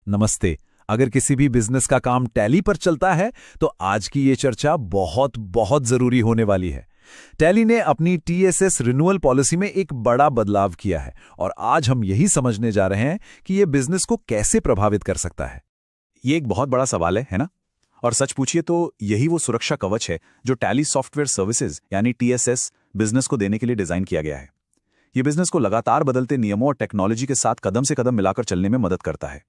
नमस्ते। अगर किसी भी बिजनेस का काम टैली पर चलता है तो आज की ये चर्चा बहुत बहुत जरूरी होने वाली है। टैली ने अपनी टीएसएस रिन्यूअल पॉलिसी में एक बड़ा बदलाव किया है और आज हम यही समझने जा रहे हैं कि ये बिजनेस को कैसे प्रभावित कर सकता है। ये एक बहुत बड़ा सवाल है ना? और सच पूछिए तो यही वो सुरक्षा कवच है जो टैली सॉफ्टवेयर सर्विसेज यानी टीएसएस बिजनेस को देने के लिए डिजाइन किया गया है। ये बिजनेस को लगातार बदलते नियमों और टेक्नोलॉजी के साथ कदम से कदम मिलाकर चलने में मदद करता है।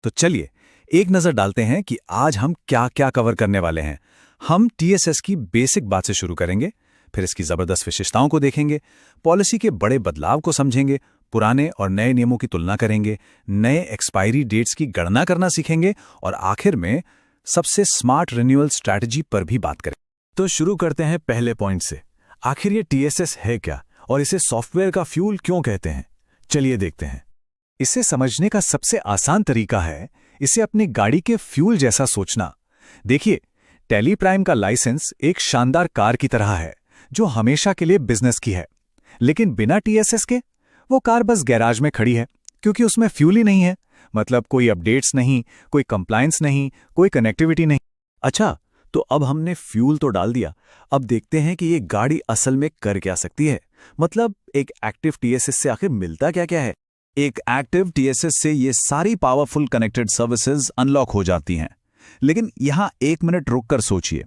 तो चलिए एक नजर डालते हैं कि आज हम क्या क्या कवर करने वाले हैं। हम टीएसएस की बेसिक बात से शुरू करेंगे, फिर इसकी जबरदस्त विशेषताओं को देखेंगे, पॉलिसी के बड़े बदलाव को समझेंगे, पुराने और नए नियमों की तुलना करेंगे, नए एक्सपायरी डेट्स की गणना करना सीखेंगे और आखिर में सबसे स्मार्ट रिन्यूअल स्ट्रैटेजी पर भी बात करें। तो शुरू करते हैं पहले पॉइंट से। आखिर ये टीएसएस है क्या और इसे सॉफ्टवेयर का फ्यूल क्यों कहते हैं? चलिए देखते हैं। इसे समझने का सबसे आसान तरीका है इसे अपनी गाड़ी के फ्यूल जैसा सोचना। देखिए, टैली प्राइम का लाइसेंस एक शानदार कार की तरह है जो हमेशा के लिए बिजनेस की है, लेकिन बिना टीएसएस के वो कार बस गैराज में खड़ी है क्योंकि उसमें फ्यूल ही नहीं है। मतलब कोई अपडेट्स नहीं, कोई कंप्लायंस नहीं, कोई कनेक्टिविटी नहीं। अच्छा, तो अब हमने फ्यूल तो डाल दिया, अब देखते हैं कि ये गाड़ी असल में कर क्या सकती है। मतलब एक एक्टिव टीएसएस से आखिर मिलता क्या क्या है। एक एक्टिव टीएसएस से ये सारी पावरफुल कनेक्टेड सर्विसेज अनलॉक हो जाती हैं। लेकिन यहां एक मिनट रुककर सोचिए,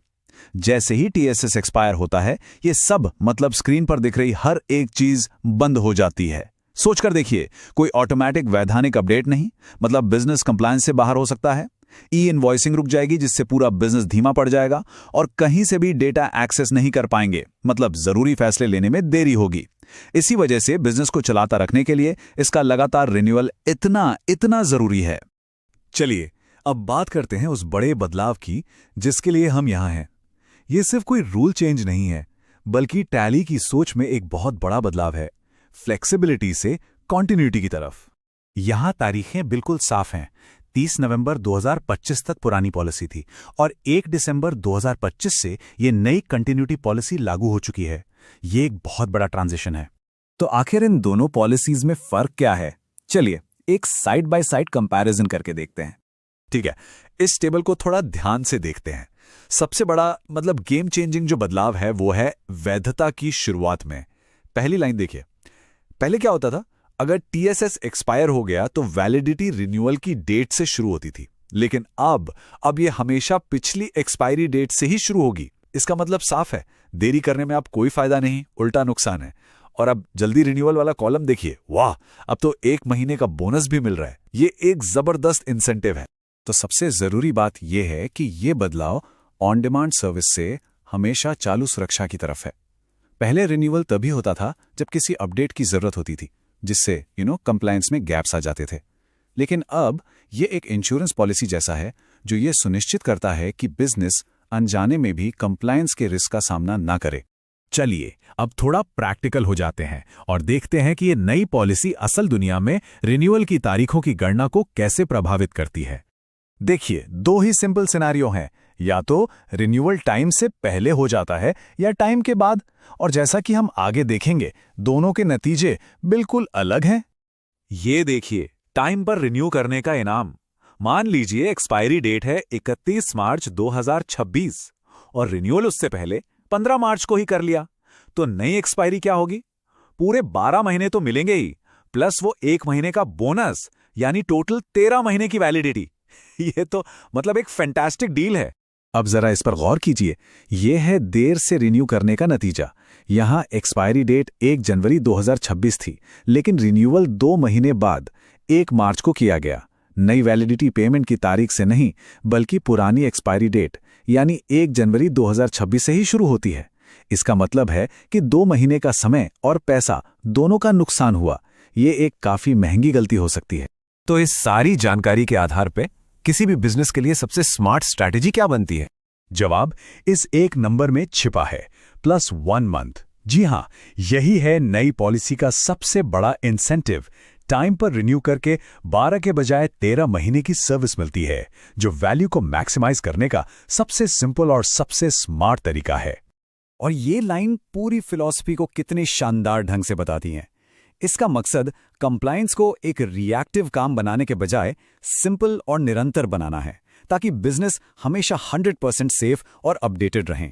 जैसे ही टीएसएस एक्सपायर होता है ये सब मतलब स्क्रीन पर दिख रही हर एक चीज बंद हो जाती है। सोचकर देखिए, कोई ऑटोमेटिक वैधानिक अपडेट नहीं, मतलब बिजनेस कंप्लायंस से बाहर हो सकता है। ई इनवॉइसिंग रुक जाएगी जिससे पूरा बिजनेस धीमा पड़ जाएगा और कहीं से भी डेटा एक्सेस नहीं कर पाएंगे, मतलब जरूरी फैसले लेने में देरी होगी। इसी वजह से बिजनेस को चलाता रखने के लिए इसका लगातार रिन्यूअल इतना जरूरी है। चलिए अब बात करते हैं उस बड़े बदलाव की जिसके लिए हम यहां हैं। यह सिर्फ कोई रूल चेंज नहीं है, बल्कि टैली की सोच में एक बहुत बड़ा बदलाव है, फ्लेक्सिबिलिटी से कॉन्टिन्यूटी की तरफ। यहां तारीखें बिल्कुल साफ हैं। 30 नवंबर 2025 तक पुरानी पॉलिसी थी और 1 दिसंबर 2025 से ये नई कंटिन्यूटी पॉलिसी लागू हो चुकी है। ये एक बहुत बड़ा ट्रांजिशन है। तो आखिर इन दोनों पॉलिसीज में फर्क क्या है? चलिए एक साइड बाय साइड कंपैरिजन करके देखते हैं। ठीक है, इस टेबल को थोड़ा ध्यान से देखते हैं। सबसे बड़ा मतलब गेम चेंजिंग जो बदलाव है वो है वैधता की शुरुआत में। पहली लाइन देखिए, पहले क्या होता था, अगर टीएसएस एक्सपायर हो गया तो वैलिडिटी रिन्यूअल की डेट से शुरू होती थी, लेकिन अब ये हमेशा पिछली एक्सपायरी डेट से ही शुरू होगी। इसका मतलब साफ है, देरी करने में अब कोई फायदा नहीं, उल्टा नुकसान है। और अब जल्दी रिन्यूअल वाला कॉलम देखिए, वाह, अब तो 1 महीने का बोनस भी मिल रहा है। ये एक जबरदस्त इंसेंटिव है। तो सबसे जरूरी बात यह है कि ये बदलाव ऑन डिमांड सर्विस से हमेशा चालू सुरक्षा की तरफ है। पहले रिन्यूअल तभी होता था जब किसी अपडेट की जरूरत होती थी, जिससे कंप्लायंस में गैप्स आ जाते थे। लेकिन अब ये एक इंश्योरेंस पॉलिसी जैसा है जो ये सुनिश्चित करता है कि बिजनेस अनजाने में भी कंप्लायंस के रिस्क का सामना ना करे। चलिए अब थोड़ा प्रैक्टिकल हो जाते हैं और देखते हैं कि ये नई पॉलिसी असल दुनिया में रिन्यूअल की तारीखों की गणना को कैसे प्रभावित करती है। देखिए, 2 ही सिंपल सिनेरियो हैं, या तो रिन्यूअल टाइम से पहले हो जाता है या टाइम के बाद, और जैसा कि हम आगे देखेंगे दोनों के नतीजे बिल्कुल अलग हैं। ये देखिए, टाइम पर रिन्यू करने का इनाम। मान लीजिए एक्सपायरी डेट है 31 मार्च 2026 और रिन्यूअल उससे पहले 15 मार्च को ही कर लिया, तो नई एक्सपायरी क्या होगी? पूरे 12 महीने तो मिलेंगे ही, प्लस वो 1 महीने का बोनस, यानी टोटल 13 महीने की वैलिडिटी। ये तो मतलब एक फैंटास्टिक डील है। अब जरा इस पर गौर कीजिए, यह है देर से रिन्यू करने का नतीजा। यहां एक्सपायरी डेट 1 जनवरी 2026 थी, लेकिन रिन्यूअल 2 महीने बाद 1 मार्च को किया गया। नई वैलिडिटी पेमेंट की तारीख से नहीं, बल्कि पुरानी एक्सपायरी डेट यानी 1 जनवरी 2026 से ही शुरू होती है। इसका मतलब है कि 2 महीने का समय और पैसा दोनों का नुकसान हुआ। ये एक काफी महंगी गलती हो सकती है। तो इस सारी जानकारी के आधार पे किसी भी बिजनेस के लिए सबसे स्मार्ट स्ट्रैटेजी क्या बनती है? जवाब इस एक नंबर में छिपा है, +1 मंथ। जी हां, यही है नई पॉलिसी का सबसे बड़ा इंसेंटिव। टाइम पर रिन्यू करके 12 के बजाय 13 महीने की सर्विस मिलती है, जो वैल्यू को मैक्सिमाइज करने का सबसे सिंपल और सबसे स्मार्ट तरीका है। और ये लाइन पूरी फिलॉसफी को कितने शानदार ढंग से बताती है। इसका मकसद कंप्लायंस को एक रिएक्टिव काम बनाने के बजाय सिंपल और निरंतर बनाना है, ताकि बिजनेस हमेशा 100% सेफ और अपडेटेड रहें।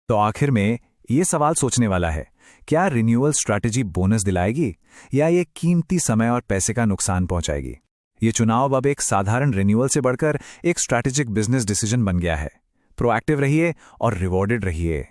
तो आखिर में ये सवाल सोचने वाला है, क्या रिन्यूअल स्ट्रैटेजी बोनस दिलाएगी या ये कीमती समय और पैसे का नुकसान पहुंचाएगी? ये चुनाव अब एक साधारण रिन्यूअल से बढ़कर एक स्ट्रैटेजिक बिजनेस डिसीजन बन गया है। प्रोएक्टिव रहिए और रिवॉर्डेड रहिए।